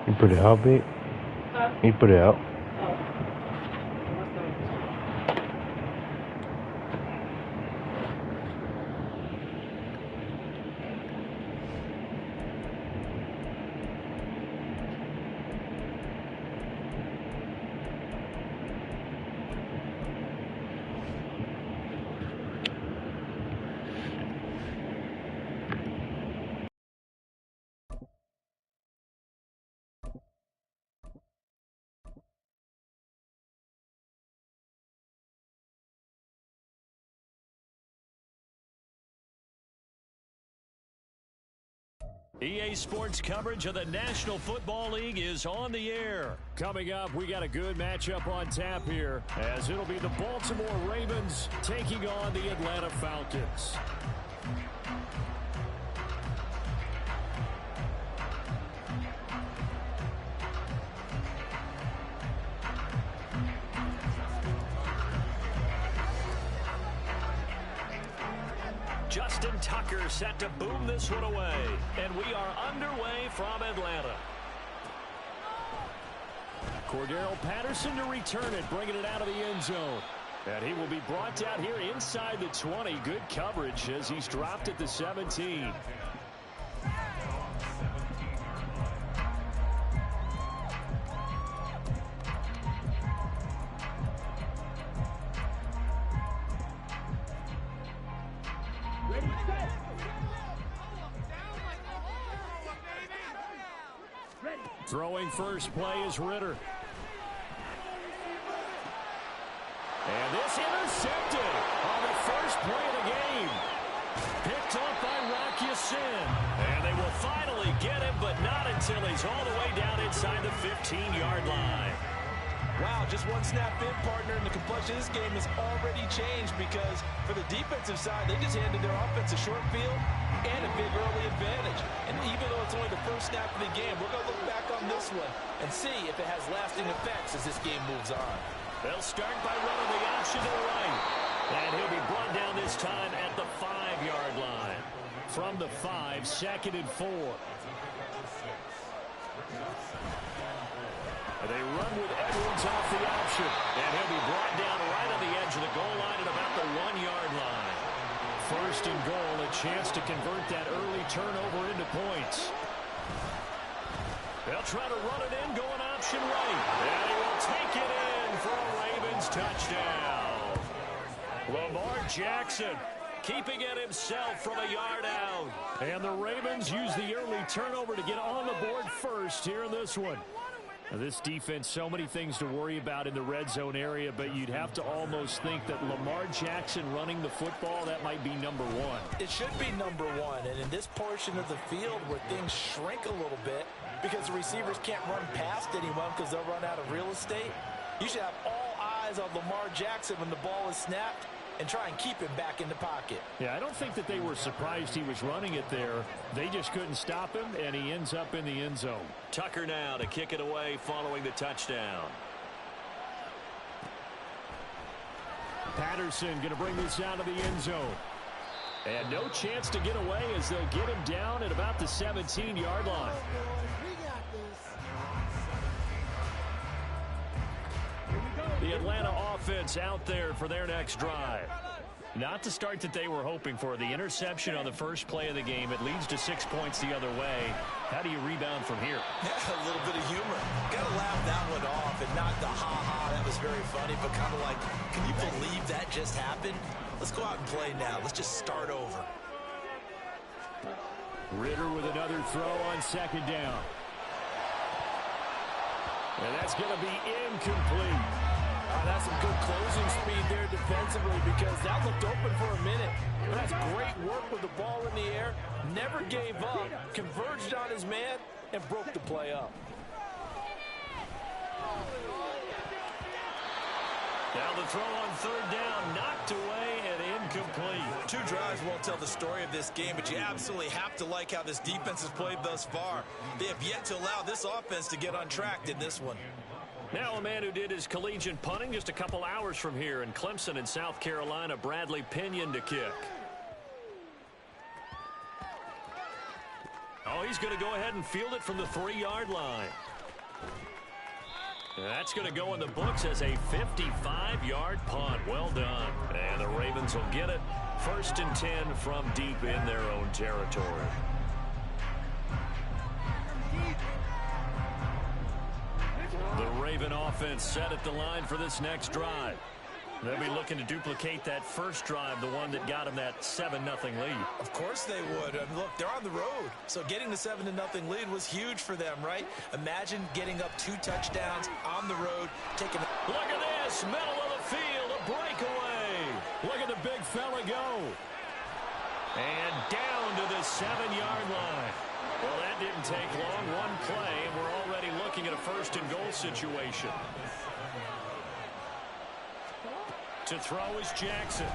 You put it out, babe? Huh? You put it out. EA Sports coverage of the National Football League is on the air. Coming up, we got a good matchup on tap here, as it'll be the Baltimore Ravens taking on the Atlanta Falcons. Justin Tucker set to boom this one away. And we are underway from Atlanta. Cordero Patterson to return it, bringing it out of the end zone. And he will be brought down here inside the 20. Good coverage as he's dropped at the 17. Throwing first play is Ritter. And this intercepted on the first play of the game. Picked up by Rocky Sin. And they will finally get him, but not until he's all the way down inside the 15-yard line. Wow, just one snap in, partner, and the complexion of this game has already changed because for the defensive side, they just handed their offense a short field and a big early advantage. And even though it's only the first snap of the game, we're going to look back on this one and see if it has lasting effects as this game moves on. They'll start by running the option to the right. And he'll be brought down this time at the 5-yard line. From the 5, 2nd and 4. They run with Edwards off the option. And he'll be brought down right on the edge of the goal line at about the 1-yard line. First and goal, a chance to convert that early turnover into points. They'll try to run it in, going option right. And he will take it in for a Ravens touchdown. Lamar Jackson keeping it himself from a yard out. And the Ravens use the early turnover to get on the board first here in this one. Now, this defense, so many things to worry about in the red zone area, but you'd have to almost think that Lamar Jackson running the football, that might be number one. It should be number one, and in this portion of the field where things shrink a little bit because the receivers can't run past anyone because they'll run out of real estate, you should have all eyes on Lamar Jackson when the ball is snapped and try and keep him back in the pocket. Yeah, I don't think that they were surprised he was running it there. They just couldn't stop him, and he ends up in the end zone. Tucker now to kick it away following the touchdown. Patterson going to bring this out of the end zone. And no chance to get away as they'll get him down at about the 17-yard line. The Atlanta offense out there for their next drive. Not the start that they were hoping for. The interception on the first play of the game. It leads to 6 points the other way. How do you rebound from here? Yeah, a little bit of humor. Got to laugh that one off and not the ha-ha. That was very funny, but kind of like, can you believe that just happened? Let's go out and play now. Let's just start over. Ritter with another throw on 2nd down. And that's going to be incomplete. That's some good closing speed there defensively because that looked open for a minute. But that's great work with the ball in the air. Never gave up, converged on his man, and broke the play up. Now the throw on 3rd down, knocked away and incomplete. 2 drives won't tell the story of this game, but you absolutely have to like how this defense has played thus far. They have yet to allow this offense to get untracked in this one. Now a man who did his collegiate punting just a couple hours from here in Clemson in South Carolina, Bradley Pinion to kick. Oh, he's going to go ahead and field it from the 3-yard line. That's going to go in the books as a 55-yard punt. Well done. And the Ravens will get it. 1st and 10 from deep in their own territory. The Raven offense set at the line for this next drive. They'll be looking to duplicate that first drive, the one that got them that 7-0 lead. Of course they would. I mean, look, they're on the road. So getting the 7-0 lead was huge for them, right? Imagine getting up 2 touchdowns on the road. Look at this, middle of the field, a breakaway. Look at the big fella go. And down to the 7-yard line. Well, that didn't take long. One play, and we're already looking at a 1st and goal situation. To throw is Jackson.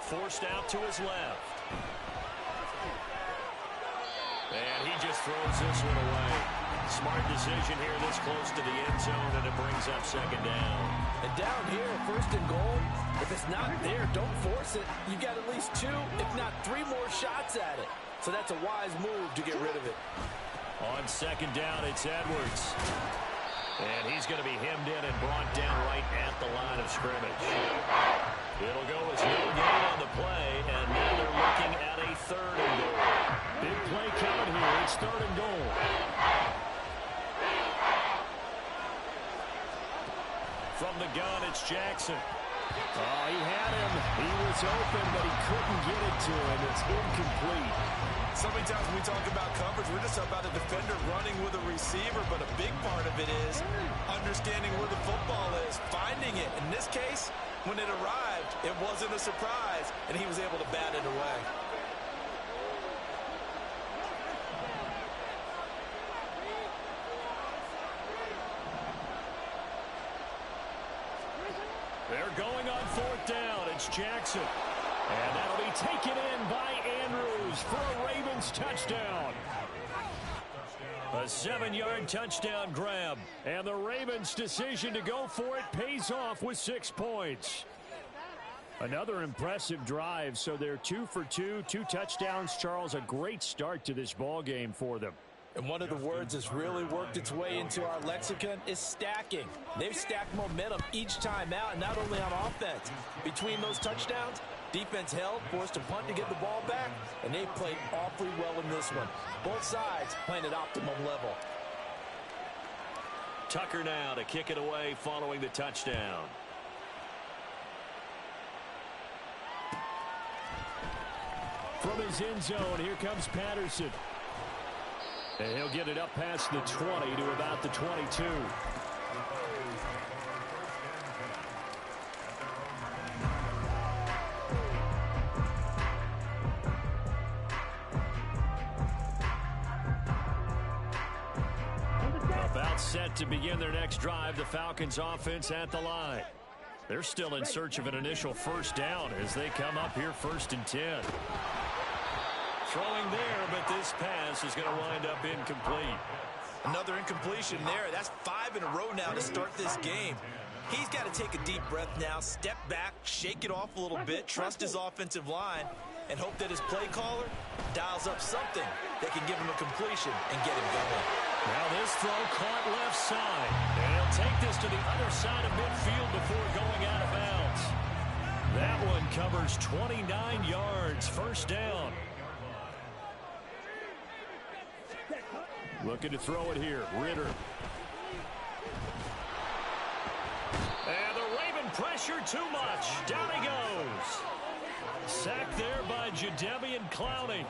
Forced out to his left. And he just throws this one away. Smart decision here this close to the end zone, and it brings up 2nd down. And down here, 1st and goal, if it's not there, don't force it. You got at least 2, if not 3 more shots at it. So that's a wise move to get rid of it. On 2nd down, it's Edwards. And he's going to be hemmed in and brought down right at the line of scrimmage. It'll go as no gain on the play, and now they're looking at a 3rd and goal. Big play coming here. It's 3rd and goal. From the gun, it's Jackson. Oh, he had him. He was open, but he couldn't get it to him. It's incomplete. So many times when we talk about coverage, we're just about a defender running with a receiver, but a big part of it is understanding where the football is, finding it. In this case, when it arrived, it wasn't a surprise, and he was able to bat it away. They're going on 4th down. It's Jackson. And that'll be taken in by Andrews for a Ravens touchdown. A 7-yard touchdown grab. And the Ravens' decision to go for it pays off with 6 points. Another impressive drive. So they're 2 for 2, 2 touchdowns. Charles, a great start to this ball game for them. And one of the words that's really worked its way into our lexicon is stacking. They've stacked momentum each time out, and not only on offense. Between those touchdowns, defense held, forced a punt to get the ball back, and they played awfully well in this one. Both sides playing at optimum level. Tucker now to kick it away following the touchdown. From his end zone, here comes Patterson. And he'll get it up past the 20 to about the 22. About set to begin their next drive, the Falcons offense at the line. They're still in search of an initial 1st down as they come up here 1st and 10. Throwing there, but this pass is going to wind up incomplete. Another incompletion there. That's 5 in a row now to start this game. He's got to take a deep breath now, step back, shake it off a little bit, trust his offensive line, and hope that his play caller dials up something that can give him a completion and get him going. Now this throw caught left side. And he'll take this to the other side of midfield before going out of bounds. That one covers 29 yards, 1st down. Looking to throw it here, Ritter. And the Raven pressure too much. Down he goes. Sacked there by Jadeveon Clowney.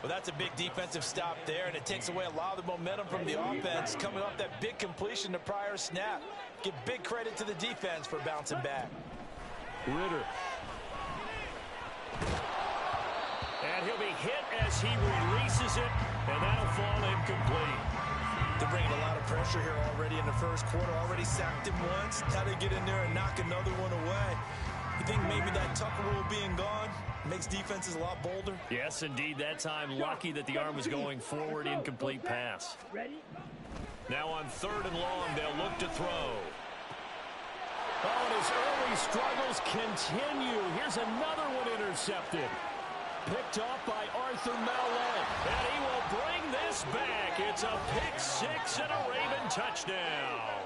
Well, that's a big defensive stop there, and it takes away a lot of the momentum from the offense coming off that big completion the prior snap. Give big credit to the defense for bouncing back. Ritter. And he'll be hit as he releases it, and that'll fall incomplete. They're bringing a lot of pressure here already in the 1st quarter. Already sacked him once. Now they get in there and knock another one away. You think maybe that Tucker rule being gone makes defenses a lot bolder? Yes, indeed. That time, lucky that the arm was going forward, incomplete pass. Now on 3rd and long, they'll look to throw. Oh, and his early struggles continue. Here's another one intercepted. picked off by Arthur Mallett. And he will bring this back. It's a pick six and a Raven touchdown.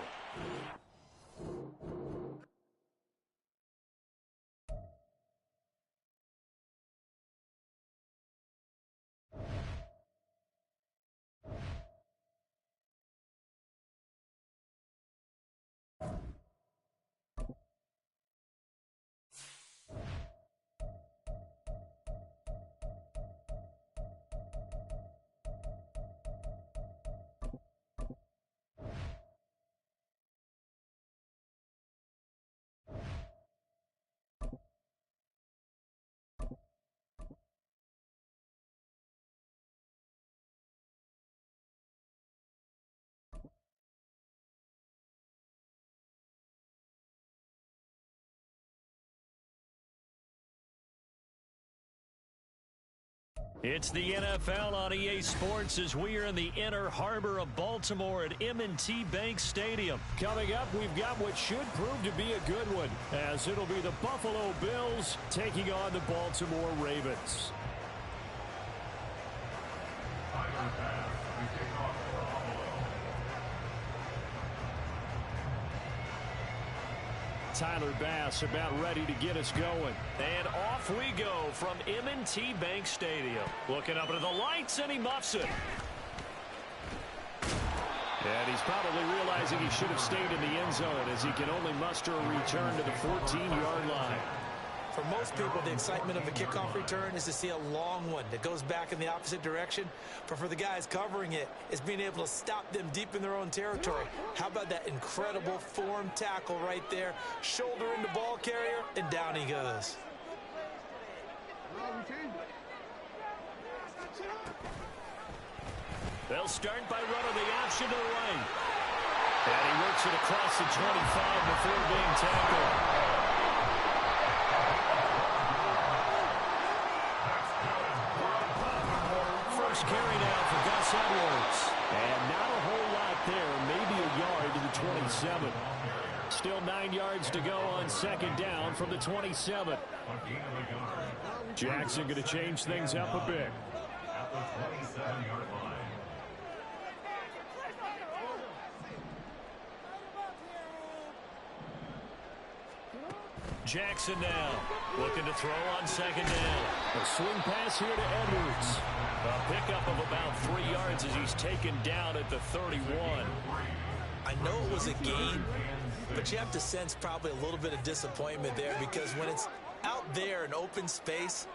It's the NFL on EA Sports as we are in the inner harbor of Baltimore at M&T Bank Stadium. Coming up, we've got what should prove to be a good one, as it'll be the Buffalo Bills taking on the Baltimore Ravens. Tyler Bass about ready to get us going. And off we go from M&T Bank Stadium. Looking up into the lights, and he muffs it. And he's probably realizing he should have stayed in the end zone as he can only muster a return to the 14-yard line. For most people, the excitement of the kickoff return is to see a long one that goes back in the opposite direction. But for the guys covering it, it's being able to stop them deep in their own territory. How about that incredible form tackle right there? Shoulder into ball carrier, and down he goes. They'll start by running the option to the right. And he works it across the 25 before being tackled. Carry now for Gus Edwards. And not a whole lot there. Maybe a yard to the 27. Still 9 yards to go on second down from the 27. Jackson going to change things up a bit. At the 27-yard line. Jackson now looking to throw on second down. A swing pass here to Edwards. A pickup of about 3 yards as he's taken down at the 31. I know it was a gain, but you have to sense probably a little bit of disappointment there, because when it's out there in open space,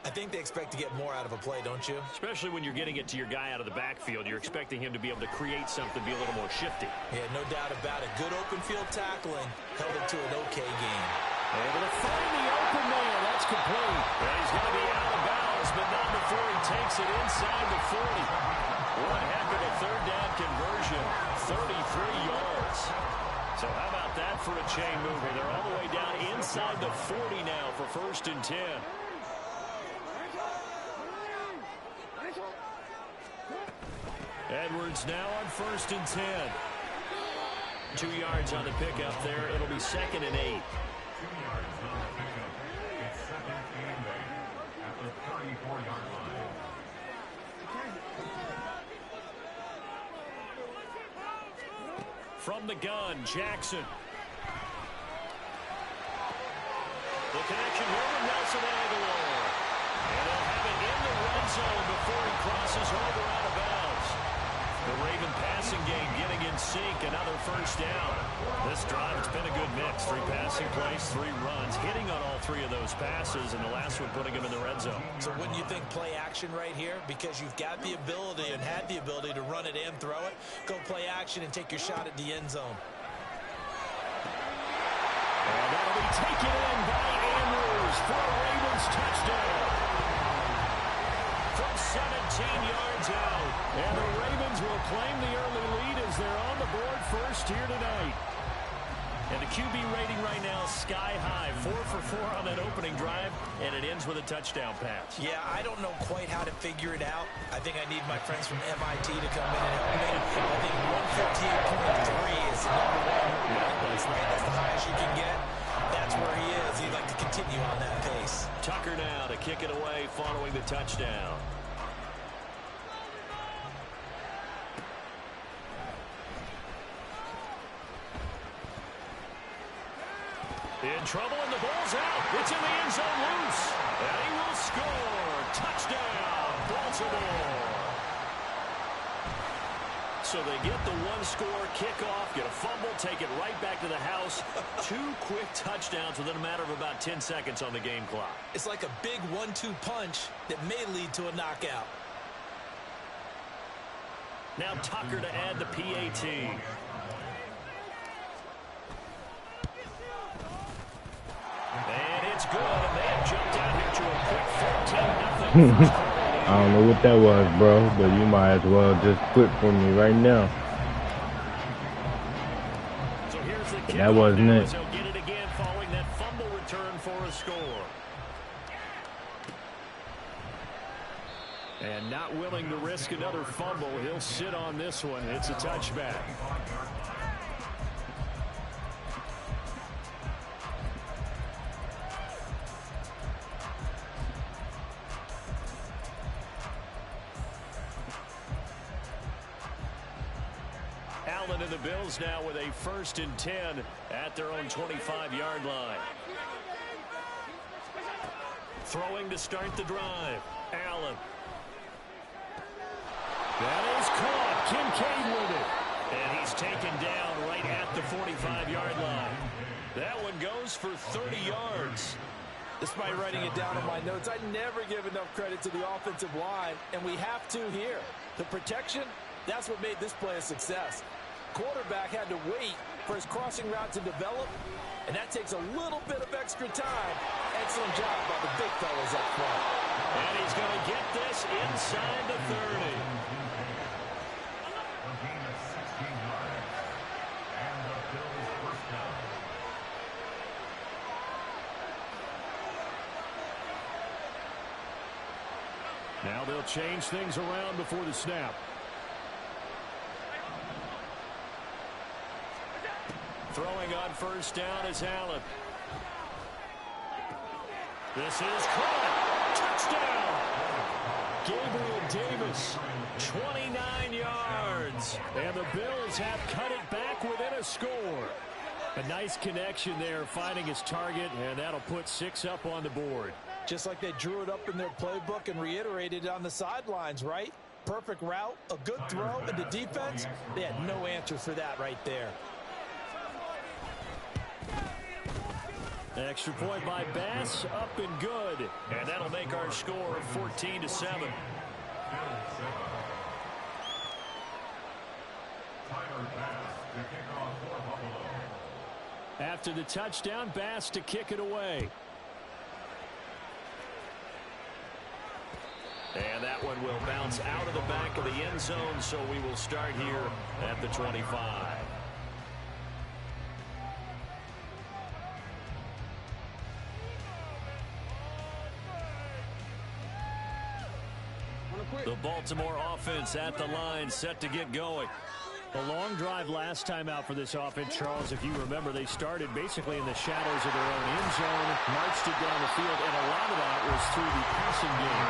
I think they expect to get more out of a play, don't you? Especially when you're getting it to your guy out of the backfield. You're expecting him to be able to create something, be a little more shifty. Yeah, no doubt about it. Good open field tackling held it to an okay game. Able to find the open man. That's complete. And he's going to be out of bounds, but not before he takes it inside the 40. One heck of a third down conversion. 33 yards. So how about that for a chain mover? They're all the way down inside the 40 now for 1st and 10. Edwards now on 1st and 10. 2 yards on the pickup there. It'll be 2nd and 8. It's 2nd and 8 at the 34-yard line. From the gun, Jackson. The connection here with Nelson Aguilar. And they'll have it in the red zone before he crosses over out of bounds. The Raven passing game getting in sync, another 1st down. This drive, it's been a good mix. 3 passing plays, 3 runs, hitting on all 3 of those passes, and the last one putting him in the red zone. So wouldn't you think play action right here? Because you've got the ability and had the ability to run it and throw it. Go play action and take your shot at the end zone. And that'll be taken in by Andrews for a Ravens touchdown. From 17 yards out. And the Ravens will claim the early lead as they're on the board first here tonight. And the QB rating right now is sky high. 4 for 4 on that opening drive, and it ends with a touchdown pass. Yeah, I don't know quite how to figure it out. I think I need my friends from MIT to come in and help me. I think 158.3 is the number one. That's right. That's the highest you can get. That's where he is. He'd like to continue on that pace. Tucker now to kick it away following the touchdown. In trouble, and the ball's out. It's in the end zone loose. And he will score. Touchdown, Baltimore. So they get the one-score kickoff, get a fumble, take it right back to the house. 2 quick touchdowns within a matter of about 10 seconds on the game clock. It's like a big 1-2 punch that may lead to a knockout. Now Tucker to add the PAT. And it's good, and they have jumped out here to a quick 14-0. I don't know what that was, bro, but you might as well just quit for me right now. So here's the that wasn't it. He'll get it again following that fumble return for a score. And not willing to risk another fumble, he'll sit on this one. It's a touchback. Allen and the Bills now with a 1st and 10 at their own 25-yard line. Throwing to start the drive. Allen. That is caught. Kincaid with it. And he's taken down right at the 45-yard line. That one goes for 30 yards. Despite writing it down in my notes, I never give enough credit to the offensive line, and we have to here. The protection, that's what made this play a success. Quarterback had to wait for his crossing route to develop, and that takes a little bit of extra time. Excellent job by the big fellas up front. And he's going to get this inside the 30. Now they'll change things around before the snap. Throwing on 1st down is Allen. This is caught. Touchdown. Gabriel Davis, 29 yards. And the Bills have cut it back within a score. A nice connection there, finding his target, and that'll put 6 up on the board. Just like they drew it up in their playbook and reiterated it on the sidelines, right? Perfect route, a good throw, and the defense, they had no answer for that right there. Extra point by Bass, up and good. And that'll make our score 14-7. After the touchdown, Bass to kick it away. And that one will bounce out of the back of the end zone, so we will start here at the 25. The Baltimore offense at the line, set to get going. A long drive last time out for this offense, Charles. If you remember, they started basically in the shadows of their own end zone, marched it down the field, and a lot of that was through the passing game.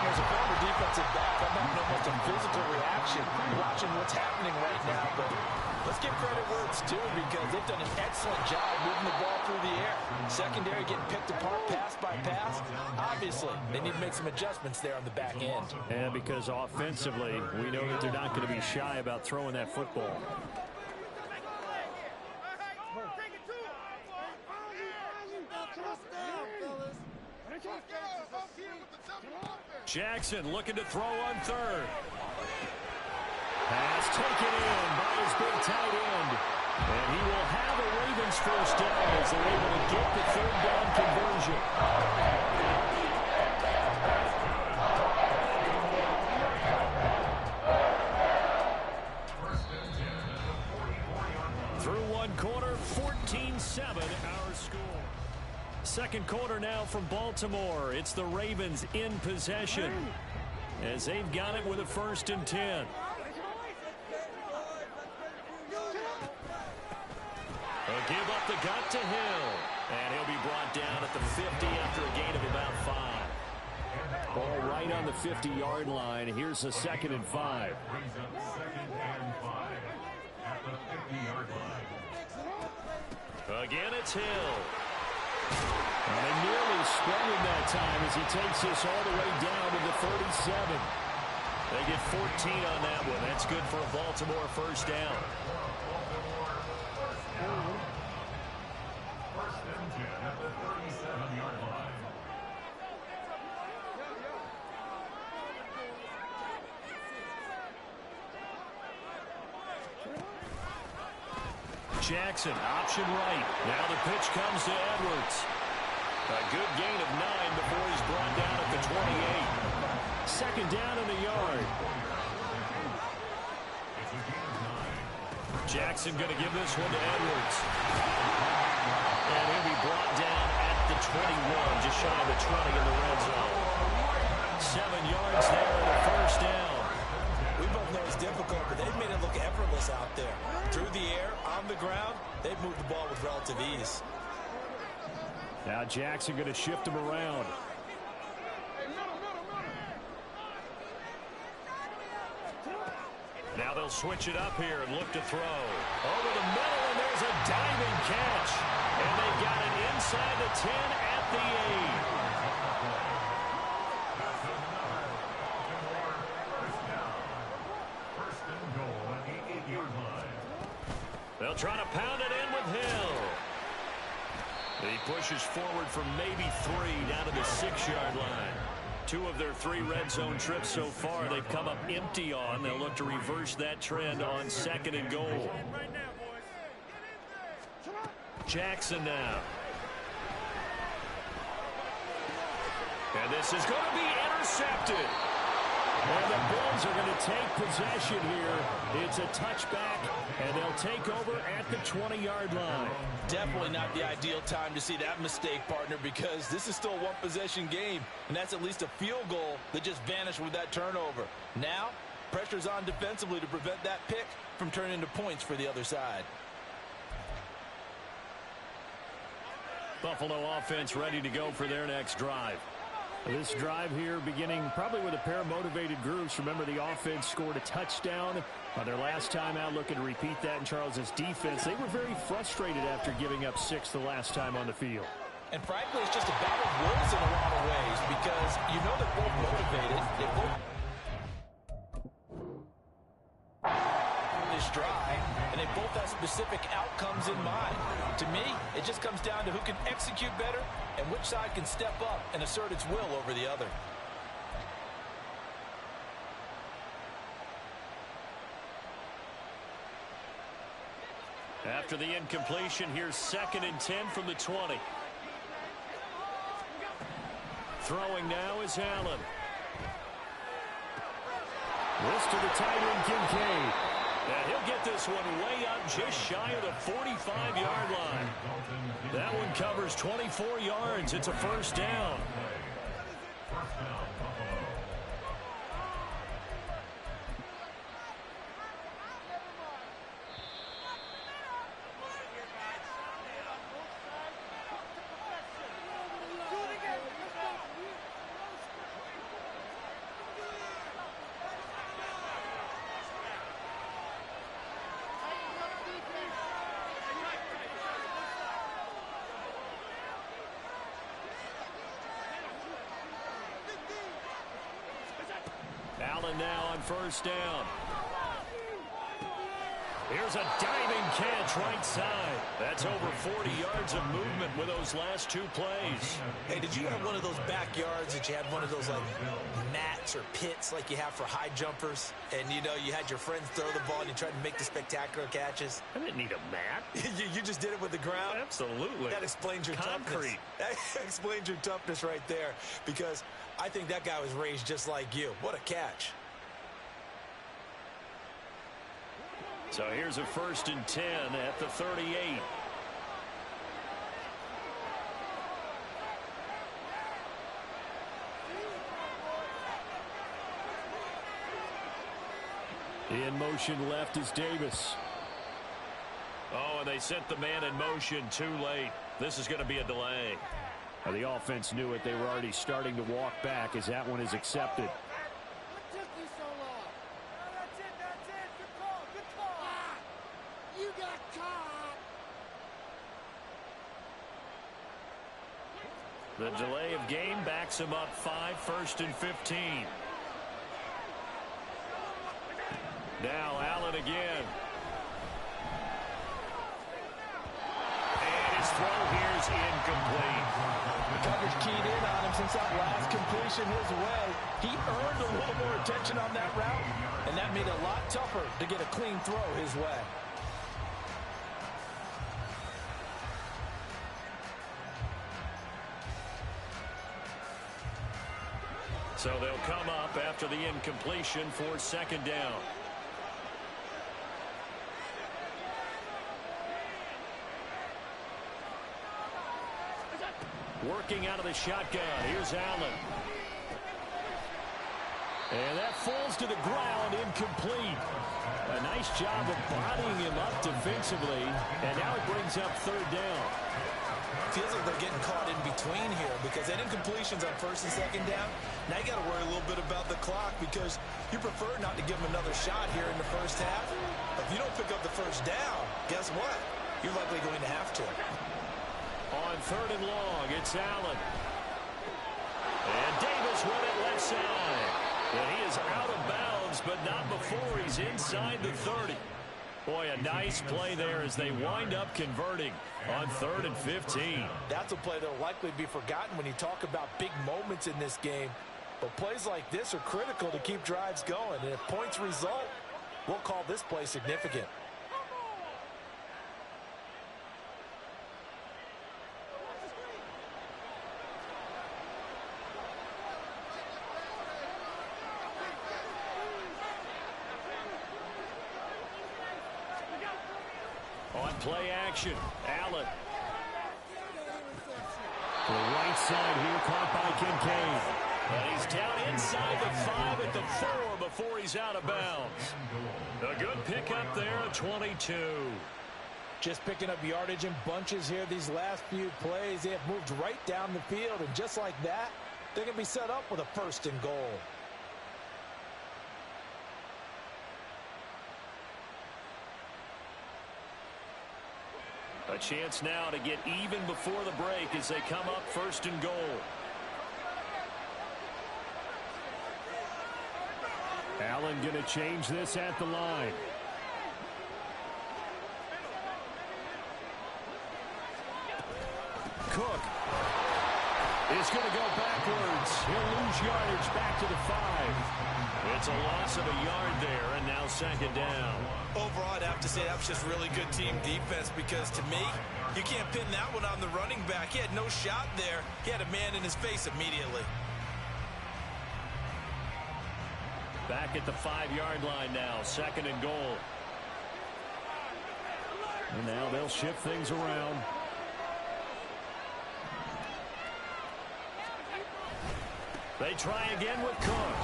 As a former defensive back, I'm having almost a physical reaction watching what's happening right now. But let's give credit where it's due, because they've done an excellent job moving the ball through the air. Secondary getting picked apart pass by pass. Obviously, they need to make some adjustments there on the back end. And because offensively, we know that they're not going to be shy about throwing that football. Jackson looking to throw on 3rd. Pass taken in by his big tight end. And he will have a Ravens 1st down as they're able to get the 3rd down conversion. Through one quarter, 14-7 our score. Second quarter now from Baltimore. It's the Ravens in possession as they've got it with a 1st and 10. A give up the gut to Hill. And he'll be brought down at the 50 after a gain of about 5. Ball right on the 50-yard line. Here's a 2nd and 5. Brings up 2nd and 5 at the 50-yard line. Again, it's Hill. And they nearly sprung him that time as he takes this all the way down to the 37. They get 14 on that one. That's good for a Baltimore first down. First and 10 at the 37-yard line. Jackson, option right. Now the pitch comes to Edwards. A good gain of 9 before he's brought down at the 28. 2nd down in the yard. Jackson going to give this one to Edwards. And he'll be brought down at the 21, just shy of the 20 in the red zone. 7 yards there and a first down. We both know it's difficult, but they've made it look effortless out there. Through the air, on the ground, they've moved the ball with relative ease. Now Jackson going to shift him around. Now they'll switch it up here and look to throw. Over the middle, and there's a diving catch. And they've got it inside the 10 at the 8. They'll try to pound it in with Hill. He pushes forward for maybe 3 down to the 6-yard line. 2 of their 3 red zone trips so far they've come up empty on. They'll look to reverse that trend on 2nd and goal. Jackson now. And this is going to be intercepted. And the Bills are going to take possession here. It's a touchback, and they'll take over at the 20-yard line. Definitely not the ideal time to see that mistake, partner, because this is still a one-possession game, and that's at least a field goal that just vanished with that turnover. Now, pressure's on defensively to prevent that pick from turning into points for the other side. Buffalo offense ready to go for their next drive. This drive here beginning probably with a pair of motivated groups. Remember, the offense scored a touchdown on their last time out. Looking to repeat that in Charles's defense. They were very frustrated after giving up 6 the last time on the field. And frankly, it's just a battle of wills in a lot of ways because you know they're both motivated. They both this drive, and they both have specific outcomes in mind. To me, it just comes down to who can execute better and which side can step up and assert its will over the other. After the incompletion, here's 2nd and 10 from the 20. Throwing now is Allen. This to the tight end, Kincaid. And he'll get this one way up just shy of the 45-yard line. That one covers 24 yards. It's a first down. First down, Buffalo. Allen now on first down. Here's a diving catch right side. That's over 40 yards of movement with those last 2 plays. Hey, did you have one of those backyards that you had one of those like mats or pits like you have for high jumpers? And, you know, you had your friends throw the ball and you tried to make the spectacular catches? I didn't need a mat. you just did it with the ground? Absolutely. That explains your concrete. Toughness. That explains your toughness right there because I think that guy was raised just like you. What a catch. So here's a 1st and 10 at the 38. In motion left is Davis. Oh, and they sent the man in motion too late. This is going to be a delay. The offense knew it. They were already starting to walk back as that one is accepted. What took you so long? That's it. Good call. Ah, you got caught. The delay of game backs him up 5, 1st and 15. Now Allen again. And his throw here is incomplete. The coverage keyed in on him since that last completion his way. He earned a little more attention on that route, and that made it a lot tougher to get a clean throw his way. So they'll come up after the incompletion for 2nd down. Working out of the shotgun. Here's Allen. And that falls to the ground, incomplete. A nice job of bodying him up defensively. And now it brings up 3rd down. Feels like they're getting caught in between here because that incompletion's on 1st and 2nd down. Now you got to worry a little bit about the clock because you prefer not to give them another shot here in the 1st half. If you don't pick up the 1st down, guess what? You're likely going to have to. On 3rd and long, it's Allen. And Davis won it left side. And he is out of bounds, but not before he's inside the 30. Boy, a nice play there as they wind up converting on 3rd and 15. That's a play that will likely be forgotten when you talk about big moments in this game. But plays like this are critical to keep drives going. And if points result, we'll call this play significant. On play action, Allen. The right side here caught by Kincaid. And he's down inside the 5 at the 4 before he's out of bounds. A good pickup there at 22. Just picking up yardage in bunches here these last few plays. They have moved right down the field, and just like that, they're going to be set up with a 1st and goal. A chance now to get even before the break as they come up 1st and goal. Allen going to change this at the line. Cook is going to go backwards. He'll lose yardage back to the 5. It's a loss of a yard there, and now 2nd down. Overall, I'd have to say that was just really good team defense because, to me, you can't pin that one on the running back. He had no shot there. He had a man in his face immediately. Back at the 5-yard line now, 2nd and goal. And now they'll shift things around. They try again with Cook.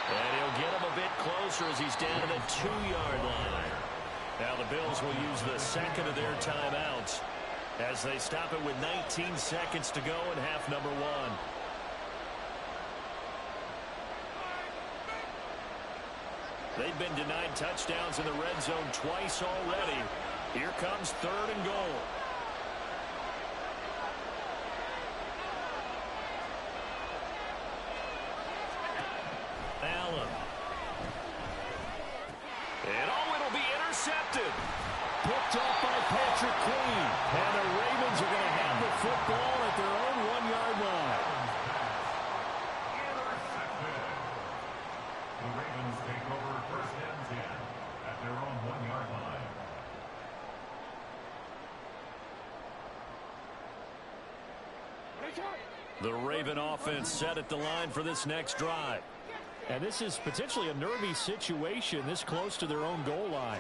And he'll get him a bit closer as he's down to the 2-yard line. Now the Bills will use the 2nd of their timeouts as they stop it with 19 seconds to go in half number 1. They've been denied touchdowns in the red zone twice already. Here comes 3rd and goal. Allen. And it'll be intercepted. Picked off by Patrick Queen. And the Ravens are going to have the football at their own 1-yard line. Intercepted. The Ravens take over 1st and 10 at their own 1-yard line. The Raven offense set at the line for this next drive. And this is potentially a nervy situation this close to their own goal line.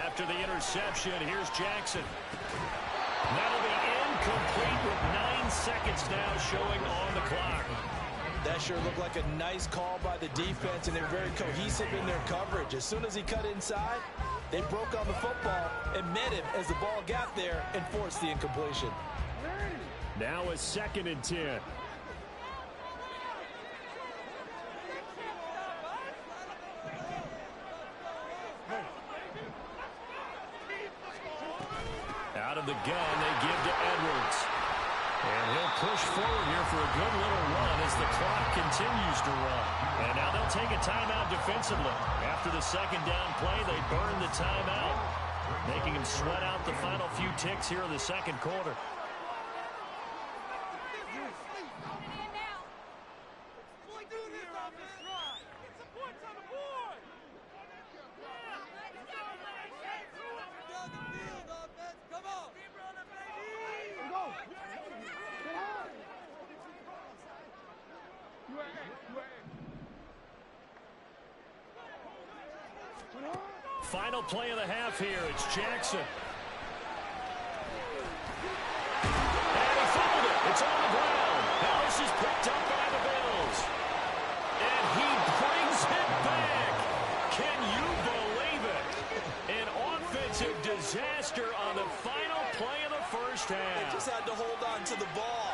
After the interception, here's Jackson. That'll be incomplete with 9 seconds now showing on the clock. That sure looked like a nice call by the defense, and they're very cohesive in their coverage. As soon as he cut inside, they broke on the football and met him as the ball got there and forced the incompletion. Now a 2nd and 10. Out of the gun, they give to Edwards. And he'll push forward here for a good little run as the clock continues to run. And now they'll take a timeout defensively. After the 2nd down play, they burn the timeout, making him sweat out the final few ticks here in the 2nd quarter. Final play of the half here. It's Jackson. And he fumbled it. It's on the ground. Now this is picked up by the Bills. And he brings it back. Can you believe it? An offensive disaster on the final play of the first half. They just had to hold on to the ball.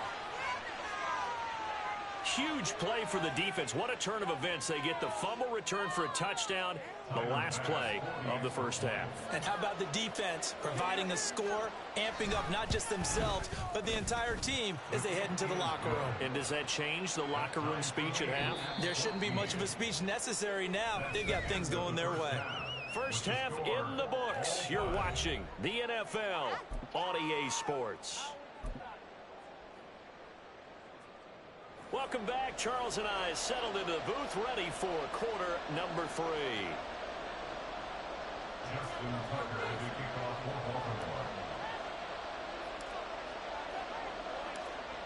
Huge play for the defense. What a turn of events. They get the fumble return for a touchdown, the last play of the first half. And how about the defense providing a score, amping up not just themselves, but the entire team as they head into the locker room. And does that change the locker room speech at half? There shouldn't be much of a speech necessary now. They've got things going their way. First half in the books. You're watching the NFL on EA Sports. Welcome back. Charles and I settled into the booth, ready for quarter number 3. Justin Tucker as we kick off for Baltimore.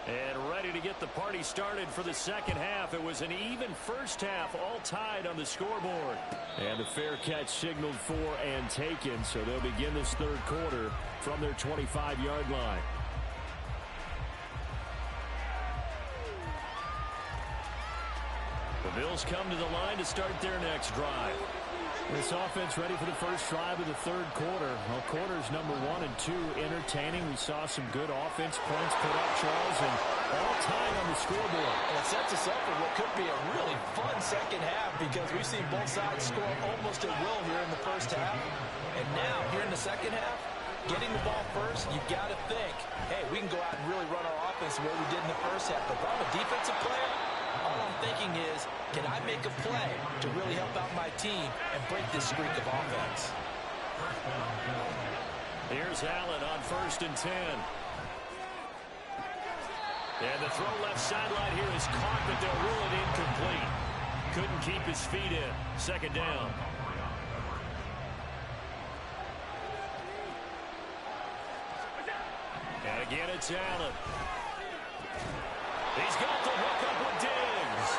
And ready to get the party started for the second half. It was an even first half, all tied on the scoreboard. And the fair catch signaled for and taken, so they'll begin this third quarter from their 25-yard line. The Bills come to the line to start their next drive. This offense ready for the first drive of the third quarter. Well, quarters number 1 and 2 entertaining. We saw some good offense points put up, Charles, and all tied on the scoreboard. And it sets us up for what could be a really fun second half because we've seen both sides score almost at will here in the first half. And now, here in the second half, getting the ball first, you've got to think, hey, we can go out and really run our offense the way we did in the first half. But if I'm a defensive player, all I'm thinking is, can I make a play to really help out my team and break this streak of offense? Here's Allen on 1st and 10. And the throw left sideline here is caught, but they'll rule it incomplete. Couldn't keep his feet in. 2nd down. And again, it's Allen. He's got the hook up with Diggs.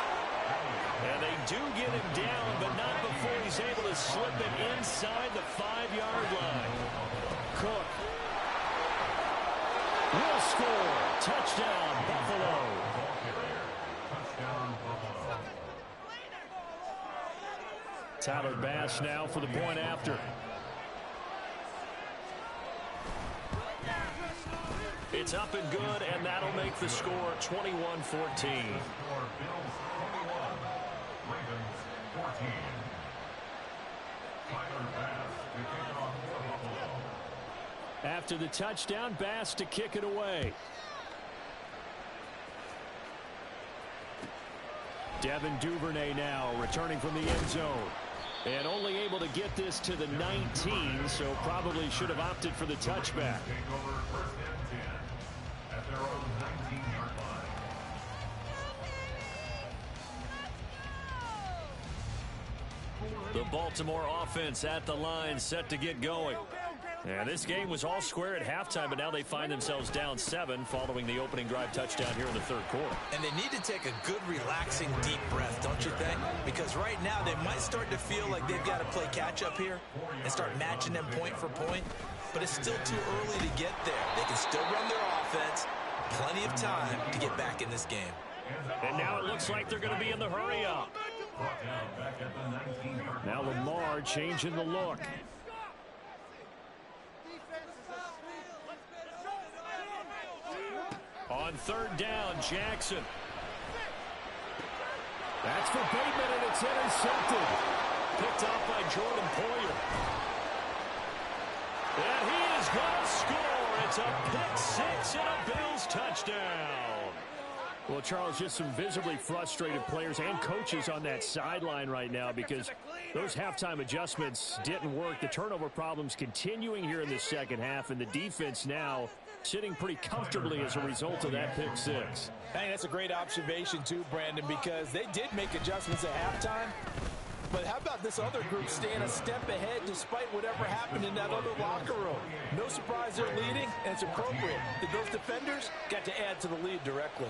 And they do get him down, but not before he's able to slip it inside the 5-yard line. Cook will score. Touchdown, Buffalo. Tyler Bass now for the point after. It's up and good, and that'll make the score 21-14. After the touchdown, Bass to kick it away. Devin Duvernay now returning from the end zone. And only able to get this to the 19, so probably should have opted for the touchback. The Baltimore offense at the line, set to get going. And this game was all square at halftime, but now they find themselves down 7 following the opening drive touchdown here in the third quarter. And they need to take a good, relaxing, deep breath, don't you think? Because right now they might start to feel like they've got to play catch-up here and start matching them point for point. But it's still too early to get there. They can still run their offense. Plenty of time to get back in this game. And now it looks like they're going to be in the hurry-up. Now Lamar changing the look. On On third down, Jackson. That's for Bateman, and it's intercepted. Picked off by Jordan Poyer. And he is going to score. It's a pick six and a Bills touchdown. Well, Charles, just some visibly frustrated players and coaches on that sideline right now because those halftime adjustments didn't work. The turnover problems continuing here in the second half, and the defense now sitting pretty comfortably as a result of that pick six. I think that's a great observation too, Brandon, because they did make adjustments at halftime. But how about this other group staying a step ahead despite whatever happened in that other locker room? No surprise they're leading, and it's appropriate that those defenders got to add to the lead directly.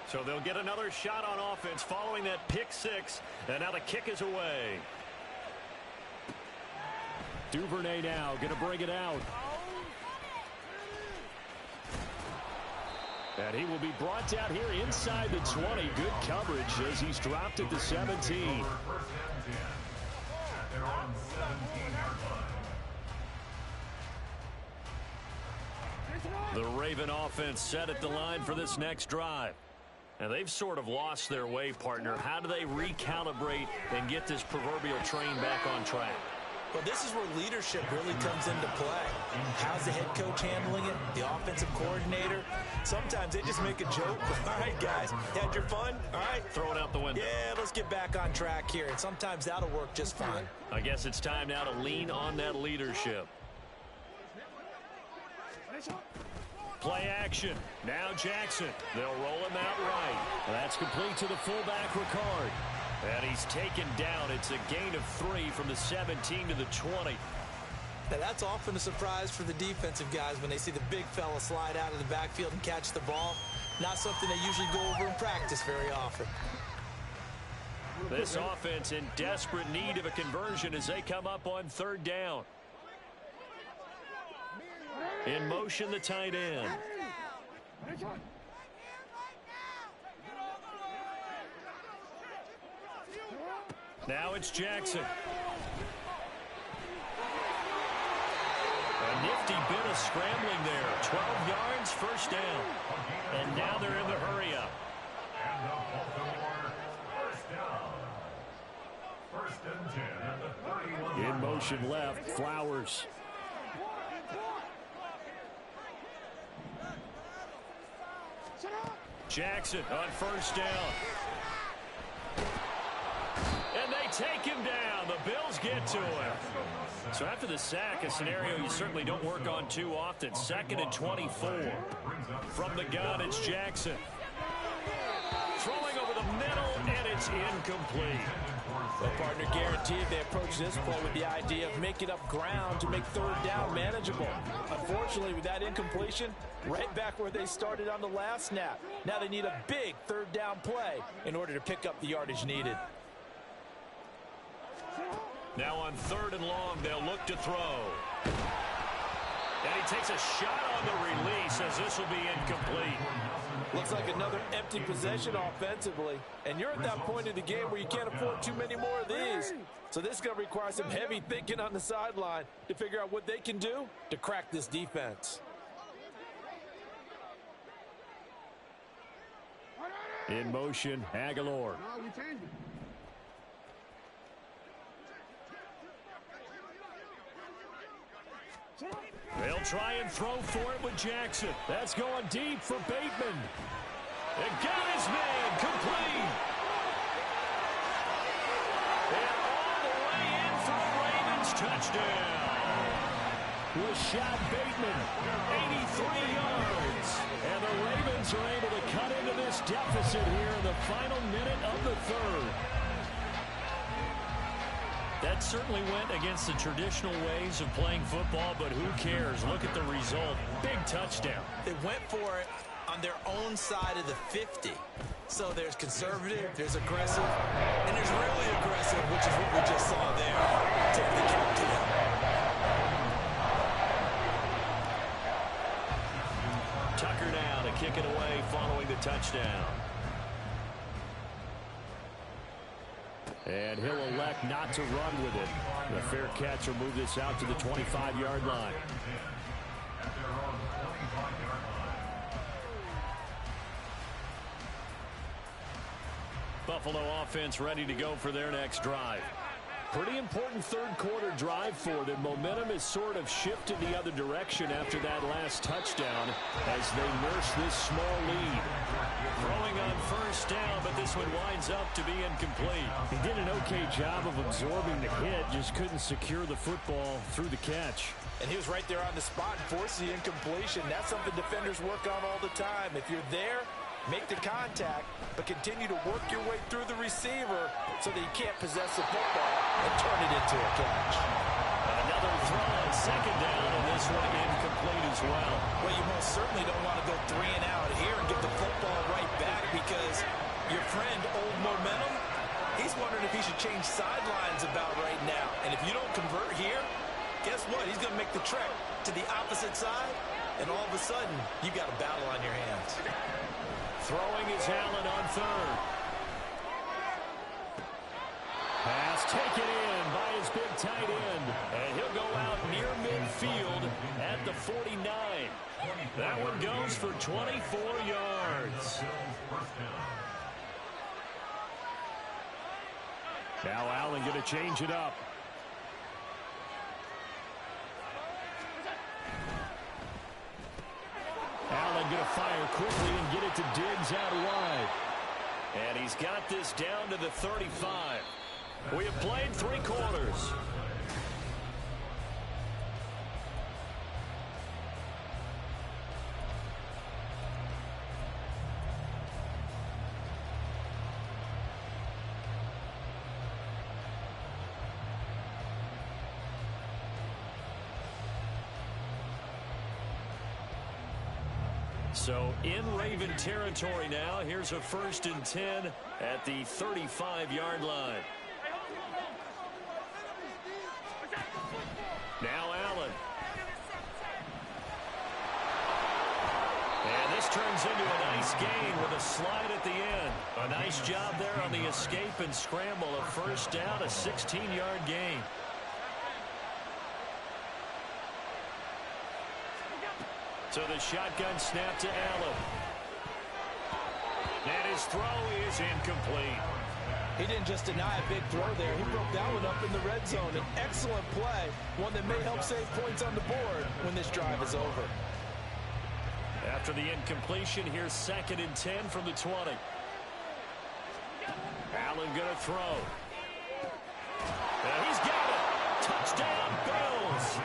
So they'll get another shot on offense following that pick six, and now the kick is away. Duvernay now going to bring it out. And he will be brought down here inside the 20. Good coverage as he's dropped at the 17. The Raven offense set at the line for this next drive. And they've sort of lost their way, partner. How do they recalibrate and get this proverbial train back on track? Well, this is where leadership really comes into play. How's the head coach handling it? The offensive coordinator? Sometimes they just make a joke. All right, guys, had your fun? All right. Throw it out the window. Yeah, let's get back on track here. And sometimes that'll work just fine. I guess it's time now to lean on that leadership. Play action. Now Jackson. They'll roll him out right. That's complete to the fullback, Ricard. And he's taken down. It's a gain of 3 from the 17 to the 20. Now, that's often a surprise for the defensive guys when they see the big fella slide out of the backfield and catch the ball. Not something they usually go over in practice very often. This offense in desperate need of a conversion as they come up on third down. In motion, the tight end. Now it's Jackson. A nifty bit of scrambling there. 12 yards, first down. And now they're in the hurry up. In motion left, Flowers. Jackson on first down. And they take him down. The Bills get to him. So after the sack, a scenario you certainly don't work on too often. 2nd and 24. From the gun, it's Jackson. Throwing over the middle, and it's incomplete. Well, partner, guaranteed they approach this play with the idea of making up ground to make third down manageable. Unfortunately, with that incompletion, right back where they started on the last snap. Now they need a big third down play in order to pick up the yardage needed. Now on 3rd and long, they'll look to throw. And he takes a shot on the release as this will be incomplete. Looks like another empty possession offensively. And you're at that point in the game where you can't afford too many more of these. So this is going to require some heavy thinking on the sideline to figure out what they can do to crack this defense. In motion, Aguilar. They'll try and throw for it with Jackson. That's going deep for Bateman. And got his man complete. And all the way in for the Ravens touchdown. Rashad Bateman, 83 yards. And the Ravens are able to cut into this deficit here in the final minute of the 3rd. That certainly went against the traditional ways of playing football, but who cares? Look at the result. Big touchdown. They went for it on their own side of the 50. So there's conservative, there's aggressive, and there's really aggressive, which is what we just saw there. Take the count to them. Tucker now to kick it away following the touchdown. And he'll elect not to run with it. The fair catch will move this out to the 25-yard line. Buffalo offense ready to go for their next drive. Pretty important third-quarter drive for them. Momentum has sort of shifted the other direction after that last touchdown as they nurse this small lead. Throwing on first down, but this one winds up to be incomplete. He did an okay job of absorbing the hit, just couldn't secure the football through the catch. And he was right there on the spot and forced the incompletion. That's something defenders work on all the time. If you're there, make the contact, but continue to work your way through the receiver so that you can't possess the football and turn it into a catch. Another throw on second down, and this one incomplete as well. Well, you most certainly don't want to go 3 and out here and get the football right back because your friend, Old Momentum, he's wondering if he should change sidelines about right now. And if you don't convert here, guess what? He's going to make the trek to the opposite side, and all of a sudden, you've got a battle on your hands. Throwing is Allen on third. Pass taken in by his big tight end. And he'll go out near midfield at the 49. That one goes for 24 yards. Now Allen going to change it up. Allen going to fire quickly and get it to Diggs out wide. And he's got this down to the 35. We have played 3 quarters. So in Raven territory now. Here's a 1st and 10 at the 35-yard line. Now Allen. And this turns into a nice gain with a slide at the end. A nice job there on the escape and scramble. A 1st down, a 16-yard gain. So the shotgun snap to Allen. And his throw is incomplete. He didn't just deny a big throw there. He broke that one up in the red zone. An excellent play, one that may help save points on the board when this drive is over. After the incompletion, here's 2nd and 10 from the 20. Allen going to throw. And he's got it. Touchdown, Bills.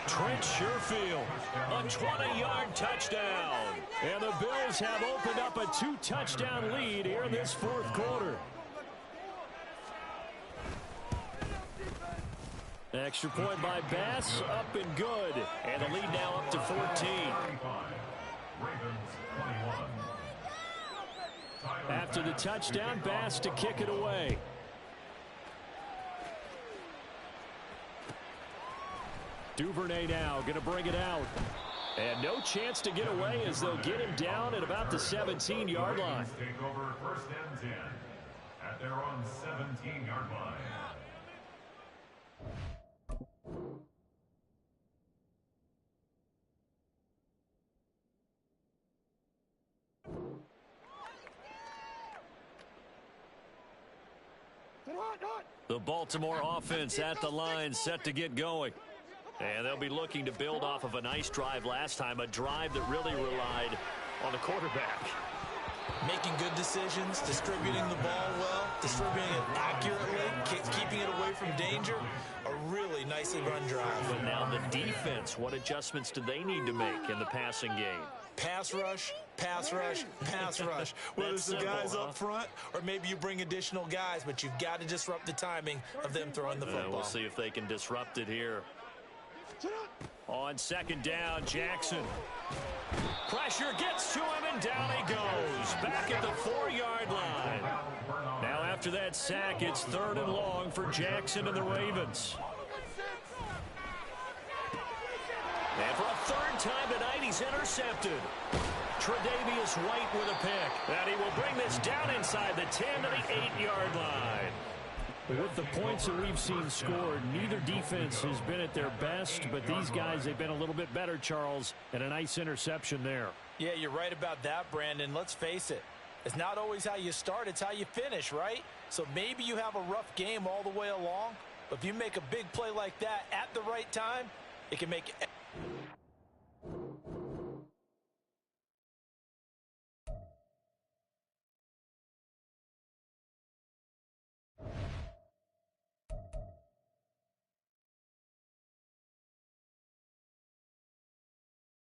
Trent Sherfield, a 20-yard touchdown. And the Bills have opened up a 2-touchdown lead here in this 4th quarter. Extra point by Bass, up and good. And the lead now up to 14. After the touchdown, Bass to kick it away. Duvernay now going to bring it out. And no chance to get away as they'll get him down at about the 17-yard line. Take over 1st and 10 at their own 17-yard line. The Baltimore offense at the line, set to get going. And they'll be looking to build off of a nice drive last time, a drive that really relied on the quarterback. Making good decisions, distributing the ball well, distributing it accurately, keeping it away from danger. A really nicely run drive. But now the defense, what adjustments do they need to make in the passing game? Pass rush, pass rush, pass rush. Whether it's the guys up front or maybe you bring additional guys, but you've got to disrupt the timing of them throwing the football. We'll see if they can disrupt it here. On 2nd down, Jackson. Pressure gets to him, and down he goes. Back at the 4-yard line. Now after that sack, it's 3rd and long for Jackson and the Ravens. And for a 3rd time tonight, he's intercepted. Tre'Davious White with a pick. And he will bring this down inside the 10 to the 8-yard line. With the points that we've seen scored, neither defense has been at their best, but these guys, they've been a little bit better, Charles, and a nice interception there. Yeah, you're right about that, Brandon. Let's face it. It's not always how you start, it's how you finish, right? So maybe you have a rough game all the way along, but if you make a big play like that at the right time, it can make